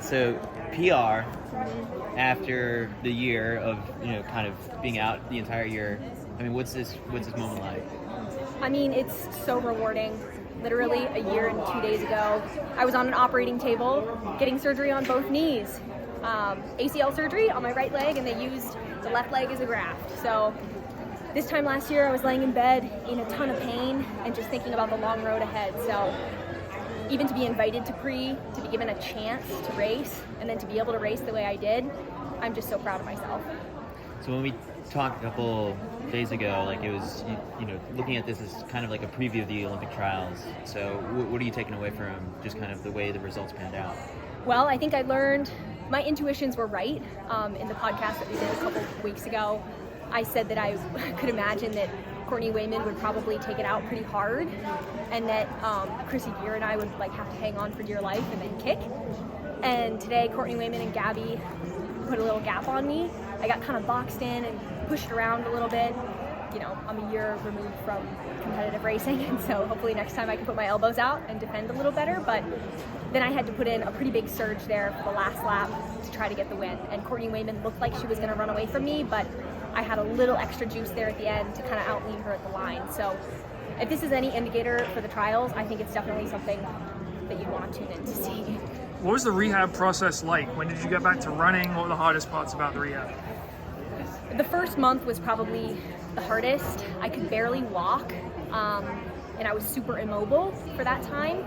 So PR after the year of kind of being out the entire year. I mean, what's this moment like? I mean, it's so rewarding. Literally a year and 2 days ago, I was on an operating table getting surgery on both knees. ACL surgery on my right leg, and they used the left leg as a graft. So this time last year, I was laying in bed in a ton of pain and just thinking about the long road ahead. So even to be invited to to be given a chance to race, and then to be able to race the way I did, I'm just so proud of myself. So when we talked a couple days ago, like it was, looking at this as kind of like a preview of the Olympic trials. So what are you taking away from just kind of the way the results panned out? Well, I think I learned my intuitions were right. In the podcast that we did a couple weeks ago, I said that I could imagine that Courtney Wayman would probably take it out pretty hard, and that Chrissy Gear and I would have to hang on for dear life and then kick. And today, Courtney Wayman and Gabby put a little gap on me. I got kind of boxed in and pushed around a little bit. I'm a year removed from competitive racing, and so hopefully next time I can put my elbows out and defend a little better. But then I had to put in a pretty big surge there for the last lap to try to get the win. And Courtney Wayman looked like she was going to run away from me, but I had a little extra juice there at the end to kind of outlead her at the line. So if this is any indicator for the trials, I think it's definitely something that you'd want to tune in to see. What was the rehab process like? When did you get back to running? What were the hardest parts about the rehab? The first month was probably the hardest. I could barely walk, and I was super immobile for that time.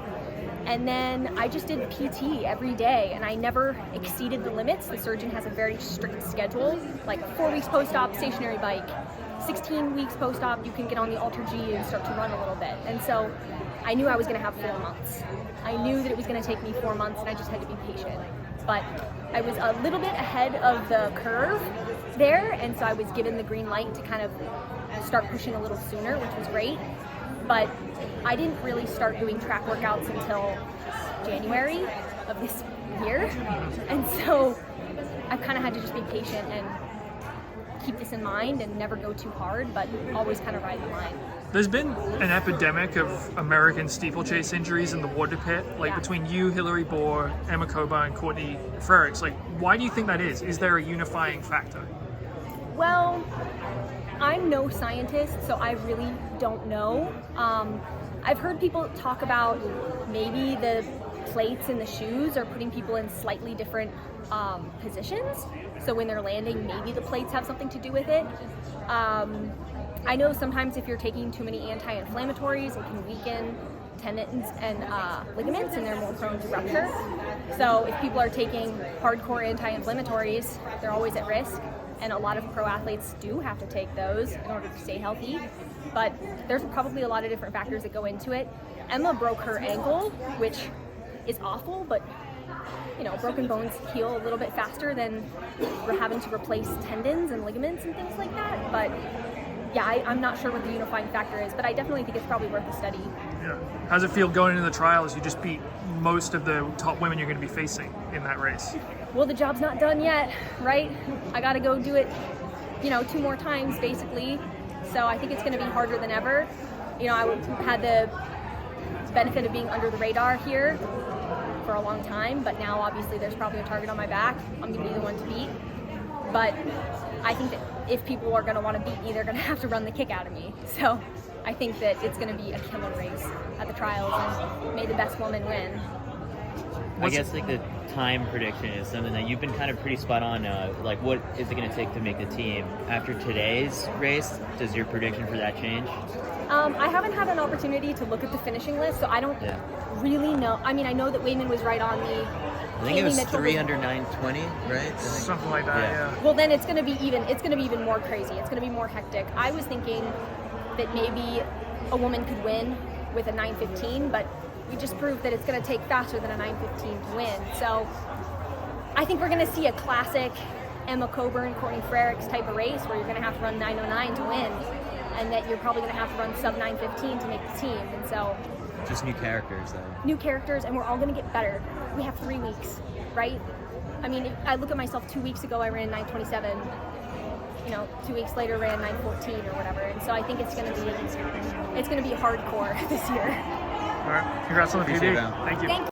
And then I just did PT every day, and I never exceeded the limits. The surgeon has a very strict schedule, like 4 weeks post-op, stationary bike. 16 weeks post-op, you can get on the Alter G and start to run a little bit. And so I knew I was going to have 4 months. I knew that it was going to take me 4 months, and I just had to be patient. But I was a little bit ahead of the curve there, and so I was given the green light to kind of start pushing a little sooner, which was great. But I didn't really start doing track workouts until January of this year, and so I kind of had to just be patient and keep this in mind and never go too hard, but always kind of ride the line. There's been an epidemic of American steeplechase injuries in the water pit, between you, Hillary Bohr, Emma Coburn, and Courtney Frerichs. Why do you think that is? Is there a unifying factor? Well, I'm no scientist, so I really don't know. I've heard people talk about maybe the plates in the shoes are putting people in slightly different positions. So when they're landing, maybe the plates have something to do with it. I know sometimes if you're taking too many anti-inflammatories, it can weaken tendons and ligaments, and they're more prone to rupture. So if people are taking hardcore anti-inflammatories, they're always at risk. And a lot of pro athletes do have to take those in order to stay healthy. But there's probably a lot of different factors that go into it. Emma broke her ankle, which is awful, but broken bones heal a little bit faster than we're having to replace tendons and ligaments and things like that. But yeah, I'm not sure what the unifying factor is, but I definitely think it's probably worth a study. Yeah. How's it feel going into the trials? You just beat most of the top women you're going to be facing in that race. Well, the job's not done yet, right? I got to go do it, 2 more times basically. So I think it's going to be harder than ever. I had the benefit of being under the radar here for a long time, but now obviously there's probably a target on my back. I'm going to be the one to beat. But I think that if people are going to want to beat me, they're going to have to run the kick out of me. So I think that it's going to be a killer race at the trials, and may the best woman win. I guess the time prediction is something that you've been kind of pretty spot on. What is it going to take to make the team? After today's race, does your prediction for that change? I haven't had an opportunity to look at the finishing list, so I don't really know. I mean, I know that Wayman was right on the. I think it was 3 under 920, right? Something like that, yeah. Well, then it's going to be even. It's going to be even more crazy. It's going to be more hectic. I was thinking that maybe a woman could win with a 9:15, but we just proved that it's going to take faster than a 9:15 to win. So I think we're going to see a classic Emma Coburn, Courtney Frerichs type of race where you're going to have to run 9:09 to win, and that you're probably going to have to run sub 9:15 to make the team. And so just new characters, though. New characters, and we're all going to get better. We have 3 weeks, right? I mean, I look at myself 2 weeks ago, I ran 9:27. 2 weeks later ran 9:14 or whatever. And so I think it's going to be hardcore this year. All right. Congrats on the PB. Thank you.